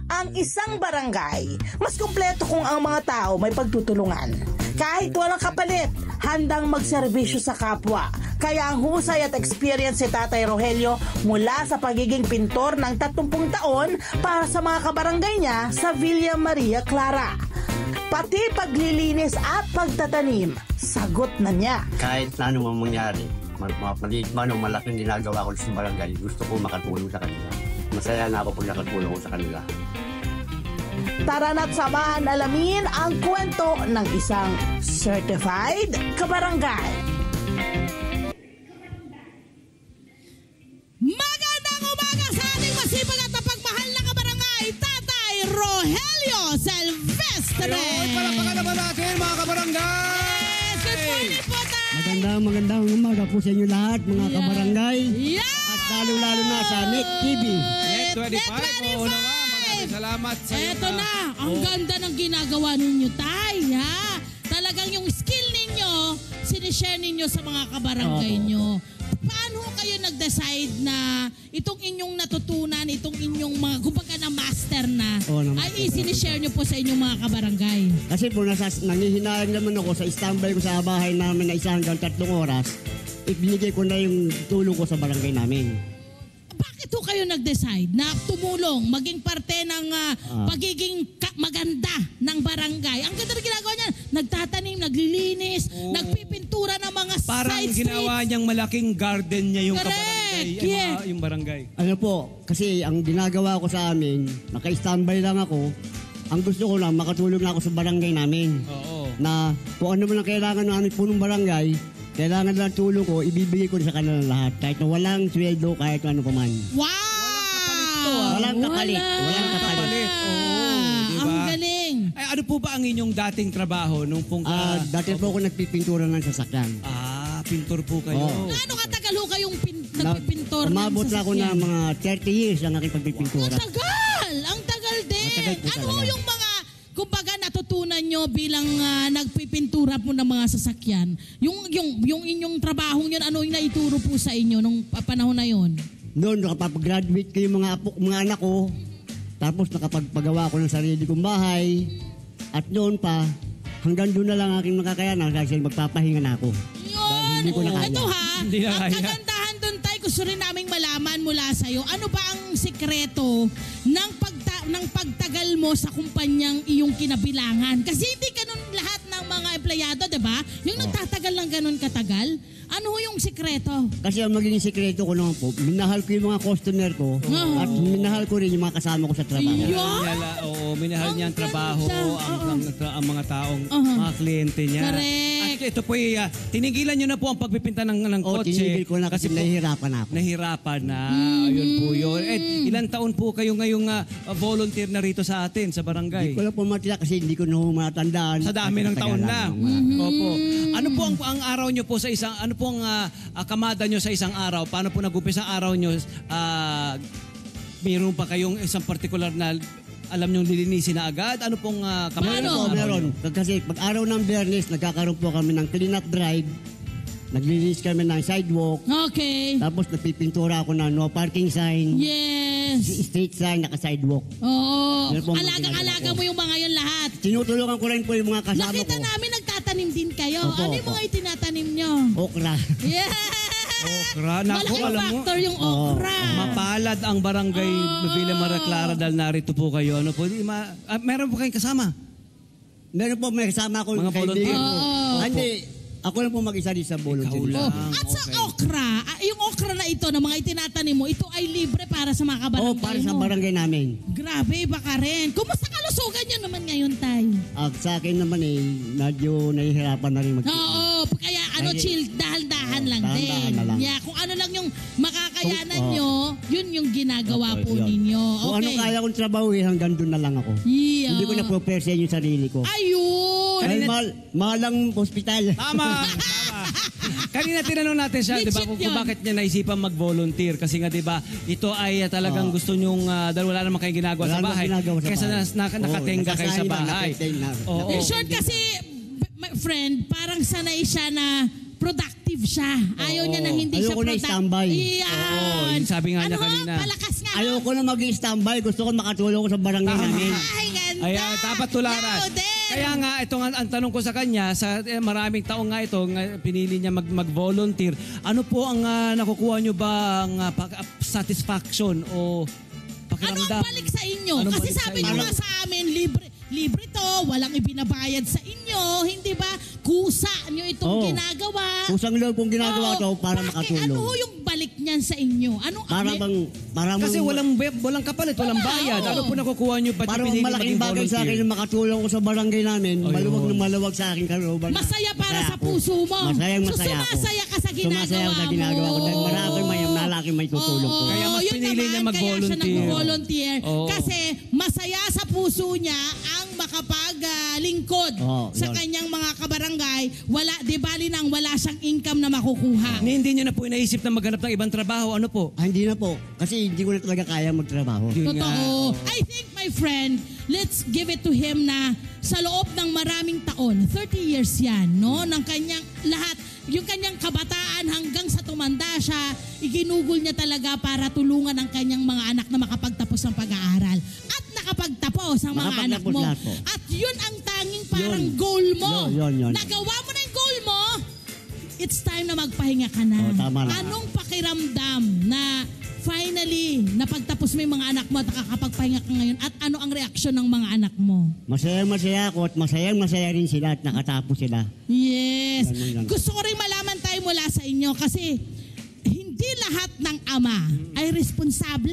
Ang isang barangay, mas kumpleto kung ang mga tao may pagtutulungan. Kahit walang kapalit, handang magserbisyo sa kapwa. Kaya ang husay at experience si Tatay Rogelio mula sa pagiging pintor ng 30 taon para sa mga kabarangay niya sa Villa Maria Clara. Pati paglilinis at pagtatanim, sagot na niya. Kahit na ano mangyari, malaking ginagawa ko sa barangay, gusto ko makatulong sa kanila. Masaya na ako pag nakatulong ko sa kanila. Tara na't samahan alamin ang kwento ng isang certified kabarangay. Magandang umaga sa ating masipag at napagmahal na kabarangay, Tatay Rogelio Silvestre. Ayun, palapakan naman natin mga kabarangay. Yes, good morning po, Tay. Magandang umaga po sa inyo lahat, mga kabarangay. Yeah! At lalo-lalo na sa Net TV. Net 25. Oo naman. Maraming salamat sa iyo. Eto na, ang ganda ng ginagawa ninyo, Tay, ha? Talagang yung skill ninyo, sinishare ninyo sa mga kabarangay nyo. Paano kayo nag-decide na itong inyong natutunan, itong inyong mga, kumbaga na master na, ay sinishare nyo po sa inyong mga kabarangay? Kasi po, nangihinayang naman ako sa standby ko sa bahay namin na 1 hanggang 3 oras. Ibinigay ko na yung tulong ko sa barangay namin. Bakit ho kayo nag-decide na tumulong, maging parte ng pagiging maganda ng barangay? Ang ganda na ginagawa niya, nagtatanim, naglilinis, nagpipintura ng mga Parang side streets. ginawa niyang malaking garden niya yung Correct, kabarangay. yeah. Yung barangay. Ano po, kasi ang ginagawa ko sa amin, naka-standby lang ako. Ang gusto ko lang, makatulong na ako sa barangay namin. Oo. Na kung ano man ang kailangan namin po ng barangay, kailangan lang tulong ko, ibibigay ko sa kanila lahat. Kahit na walang sweldo, kahit ano pa man. Wow! Walang kapalit. Walang kapalit. Oo, diba? Ang galing. Ay, ano po ba ang inyong dating trabaho nung pong... Dati po ako nagpipintura ng sasakyan. Pintor po kayo. Oo. Gaano katagal ho kayong nagpipintor ng Umabot na ako sasakyan? ng mga 30 years ang aking pagpipintura. Ang tagal! Ang tagal din! Matagal po Ano talaga. yung mga, kumbaga natutunan nyo bilang nagpipintura po ng mga sasakyan? Yung inyong trabaho yun, ano yung naituro po sa inyo nung panahon na yun? Noon, nakapag-graduate ko yung mga anak ko. Tapos nakapagpagawa ko ng sarili kong bahay. At noon pa, hanggang doon na lang aking makakayanan kasi magpapahinga na ako. Dahil hindi ko na kaya. Ito ha, Hindi na ang kaya. kagandahan doon tayo, gusto rin naming malaman mula sa'yo, ano ba ang sikreto ng pagtagal mo sa kumpanyang iyong kinabilangan? Kasi hindi ganun lahat ng mga empleyado, diba? Yung nagtatagal lang ganun katagal, ano yung sikreto? Kasi ang magiging sikreto ko naman po, minahal ko yung mga customer ko at minahal ko rin yung mga kasama ko sa trabaho. Minahal niya ang trabaho, ang mga taong, mga kliyente niya. Correct. At ito po, tinigilan niyo na po ang pagpipinta ng kotse. Tinigil ko na kasi nahihirapan na ako. Nahirapan na. Ayun po yun. Ilan taon po kayo ngayong volunteer na rito sa atin, sa barangay? Hindi ko lang po matila kasi hindi ko na matandaan. Sa dami ng taon na. Opo. Ano po ang araw nyo po sa isang, ano po ang kamada nyo sa isang araw? Paano po nag-umpisa ang araw nyo? Mayroon pa kayong isang particular na alam nyo lilinisin na agad? Ano pong kamada? Meron. Kasi pag araw ng Biyernes, nagkakaroon po kami ng clean-up drive. Naglilinis kami ng sidewalk. Okay. Tapos nagpipintura ako ng no parking sign. Yes. Street sign, naka-sidewalk. Oo. Meron pong Alaga mo yung mga yun lahat. Tinutulungan ko rin po yung mga kasama Nakita ko. namin nagtatanim din kayo. Opo, Ano yung opo. mga itinatanim nyo? Okra. Yeah! Okra. Naku, Malaking alam mo. factor yung okra. Mapalad ang barangay Villa Maria Clara dahil narito po kayo. Ano po? Meron po kayong kasama? Meron po may kasama ko. Mga volunteer. Hindi. Ako lang po mag-isa di sa volunteer. Ikaw lang. At sa okra, yung okra na ito na mga itinatanim mo, ito ay libre para sa mga kabarangay para sa mo. barangay namin. Grabe, iba ka rin. Kumusta kalusugan nyo naman ngayon, Tay? Sa akin naman medyo nahihirapan na rin Oo, kaya chill, dahan-dahan lang dahan-dahan din. na lang. Yeah, kung ano lang yung makakayanan nyo, yun yung ginagawa po Yun. ninyo. Kung ano Okay. kaya kong trabaho, hanggang doon na lang ako. Yeah. Hindi ko na prepare yung sarili ko. Ayun! Dahil mahal ang hospital. Tama. Kanina tinanong natin siya, di ba, Legit kung yun. bakit niya naisipan mag-volunteer. Kasi nga, di ba, ito ay talagang gusto niyong, dahil wala naman kayong ginagawa sa Wala bahay. naman ginagawa sa Kaysa bahay. nakatenga kayo sa bahay. nakatenga. Oo. In short kasi, my friend, parang sanay siya na productive active siya. Ayaw niya na hindi siya Ayoko na standby. Iyan. Oo, yung sabi nga niya Ano, kanina. palakas nga. Ayoko na mag-standby. Gusto ko makatulong ko sa barangay namin. Ay, ganda. Ayan, dapat tularan. Louder. Kaya nga, ito nga ang tanong ko sa kanya, sa maraming taong nga ito, pinili niya mag-volunteer. Ano po ang nakukuha niyo ba ang satisfaction o Ano pakiramdam? ang balik sa inyo? Anong Kasi balik sa sabi inyo? nyo nga sa amin, libre to, walang ibinabayad sa inyo, hindi ba? Kusa nyo itong Oo. ginagawa. Kusang loob kong ginagawa Oo. to para Bakit? makatulong. Ano ho yung balik niyan sa inyo? Anong Para Kasi walang kapalit, walang Wala, bayad. oo. Ano po nakukuha niyo? Ba't Parang pinili malaking maging bagay sa akin volunteer? na makatulong ko sa barangay namin. Ayun. Maluwag na maluwag sa akin kalooban. masaya para Masaya sa ako. puso mo. Masayang So masaya ako. sumasaya ka sa ginagawa Sumasaya ako sa ginagawa ko. Dahil malaki may tutulong ko. Kaya mas yun pinili niya naman, mag-volunteer. Kaya siya nag-volunteer. Oo. Kasi masaya sa puso niya ang makapaglingkod Oo, sa yun. kanyang mga kabarangay. Wala, di bali nang wala siyang income na makukuha. Hindi niyo na po inaisip na maghanap ng ibang trabaho. Ano po? Hindi na po. Kasi hindi ko na talaga kaya magtrabaho. Yun nga. Totoo. I think, my friend, let's give it to him na sa loob ng maraming taon, 30 years yan, no? Ng kanyang lahat, yung kanyang kabataan hanggang sa tumanda siya, iginugol niya talaga para tulungan ang kanyang mga anak na makapagtapos ng pag-aaral. At nakapagtapos ang mga anak Nakapagtapos mo. lahat po. At yun ang tanging parang Yun. goal mo. Yun. Nagawa mo na yung goal mo, it's time na magpahinga ka na. Oo, tama na. Anong pakiramdam na finally napagtapos mo yung mga anak mo at nakakapagpahinga ka ngayon at ano ang reaksyon ng mga anak mo? Masaya ako at masaya rin sila at nakatapos sila. Yes. Ganun. Gusto ko rin malaman tayo mula sa inyo kasi hindi lahat ng ama ay responsable.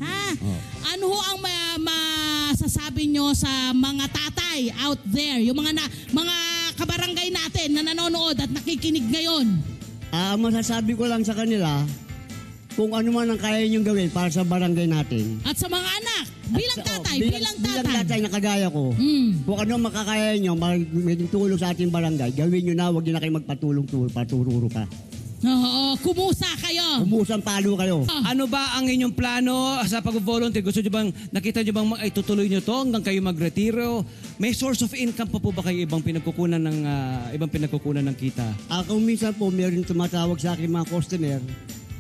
Ha? Oh. Ano ho ang masasabi nyo sa mga tatay out there, yung mga kabarangay natin na nanonood at nakikinig ngayon? Masasabi ko lang sa kanila, kung ano man ang kaya niyong gawin para sa barangay natin. At sa mga anak, bilang tatay, bilang Bilang tatay na kagaya ko, Mm. kung ano makakaya niyo, may tulong sa ating barangay, gawin niyo na, huwag niyo na kayo magpatulong-tulong, patururo ka. Oo, kumusa kayo. Umusang palo kayo. Ano ba ang inyong plano sa pag-volunteer? Gusto niyo bang, nakita niyo bang itutuloy niyo to hanggang kayo magretiro? May source of income pa po ba kayo ibang pinagkukunan ng kita? Kung minsan po, meron tumatawag sa akin mga customer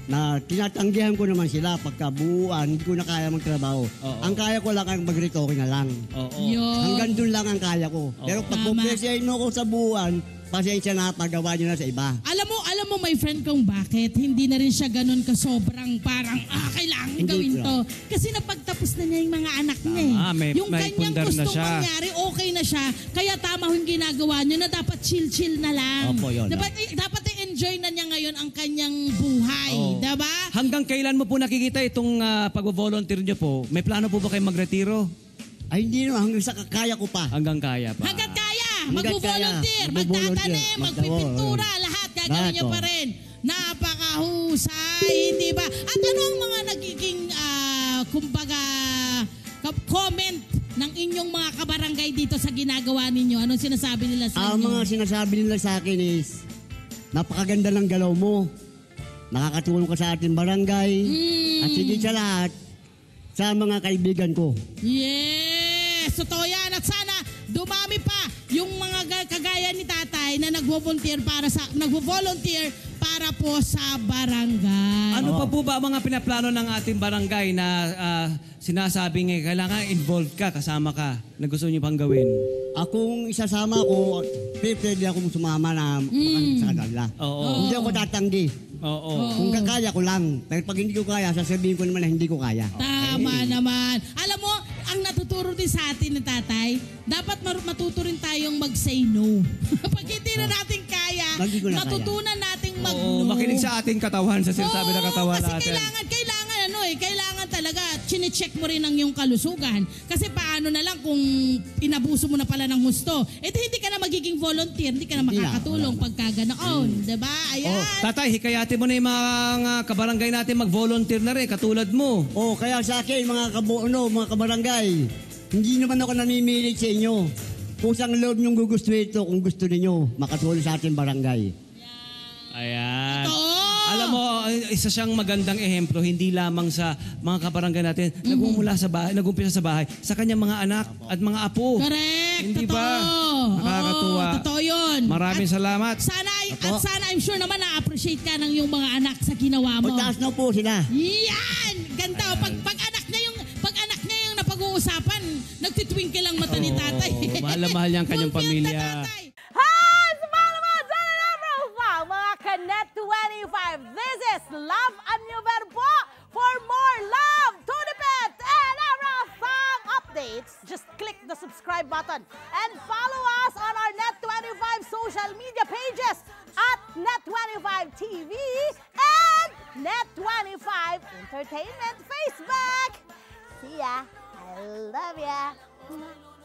na tinatanggihan ko naman sila pagkabuuan, hindi ko na kaya magtrabaho. Oo. Ang kaya ko lang ang mag-retoke na lang. Oo. Yun. Hanggang doon lang ang kaya ko. Pero pag Tama. pupresahin mo ko sa buuan, pasensya na, pagawa nyo na sa iba. Alam mo my friend kung bakit hindi na rin siya ganun ka sobrang parang kailangan Hindi gawin ko. to. Kasi napagtapos na niya yung mga anak niya eh. Tama, Yung may kanyang pundar na gustong siya. mangyari, okay na siya. Kaya tama yung ginagawa niyo na dapat chill-chill na lang. Opo, yun. Dapat i-enjoy na niya ngayon ang kanyang buhay. Oo. Diba? Hanggang kailan mo po nakikita itong pag-volunteer niyo po? May plano po ba kayo magretiro? Ay hindi naman, hanggang sa kaya ko pa. Hanggang kaya pa. Hanggat kaya, Hanggat mag-volunteer, kaya, magtatanim, magbo-volunteer, magpipintura, lahat gagawin niyo Lahat, pa rin. Napakahusay, hindi ba? At ano ang mga nagiging, kumbaga, comment ng inyong mga kabarangay dito sa ginagawa ninyo? Anong sinasabi nila sa Ang inyo? mga sinasabi nila sa akin is, napakaganda ng galaw mo. Nakakatulong ka sa ating barangay. At higit sa lahat, sa mga kaibigan ko. Yes! Totoo yan. At sana dumami pa yung mga kagaya ni tatay na nagvo-volunteer para po sa barangay. Ano pa po ba ang mga pinaplano ng ating barangay na sinasabing kailangan involved ka, kasama ka, na gusto niyo pang gawin? Kung isasama ko, pwede akong sumama na sa kanila. Oo. Hindi ako tatanggi. Oo. Kung kaya ko lang. Pero pag hindi ko kaya, sasabihin ko naman na hindi ko kaya. Tama naman. Alam mo, ang natuturo din sa atin ni tatay, dapat matuto rin tayong mag-say no. Pag hindi na natin kaya, Hindi ko na matutunan nating mag-no. Oo, makinig sa ating katawan, sa sinasabi ng katawan kasi natin. kailangan talaga, chine-check mo rin ang iyong kalusugan. Kasi paano na lang kung inabuso mo na pala ng husto, hindi ka na magiging volunteer, hindi ka na Hindi na, makakatulong wala na. pagka ganoon. Diba? Ayan. Oh, tatay, hikayatin mo na yung mga kabarangay natin mag-volunteer na rin, katulad mo. Kaya sa akin, mga mga kabarangay, hindi naman ako namimilit sa inyo. Pusang loob niyong gugustuhin ito kung gusto niyo makatulong sa ating barangay. Ayan. Oo. Alam mo, isa siyang magandang ehemplo, hindi lamang sa mga kabarangay natin, nagmumula sa bahay, nagumpisa sa bahay, sa kanyang mga anak at mga apo. Correct. Hindi totoo. ba? Nakakatuwa. Oo, totoo yun. Maraming salamat. Sana, I'm sure naman na-appreciate ka ng yung mga anak sa ginawa mo. Pagtaas na po sila. Yan! Ganda. Pag anak niya yung napag-uusapan, nagtitwinkle lang mata ni tatay. Oo, mahal na mahal niya ang kanyang Fulfilled na pamilya. tatay. Hi! Smile naman! Sana na profile, mga Kanet 25. This is Love and New Verbo. For more love, to the pet, and everything updates, just click the subscribe button and follow us on our Net25 social media pages at Net25 TV and Net25 Entertainment Facebook. See ya. I love ya.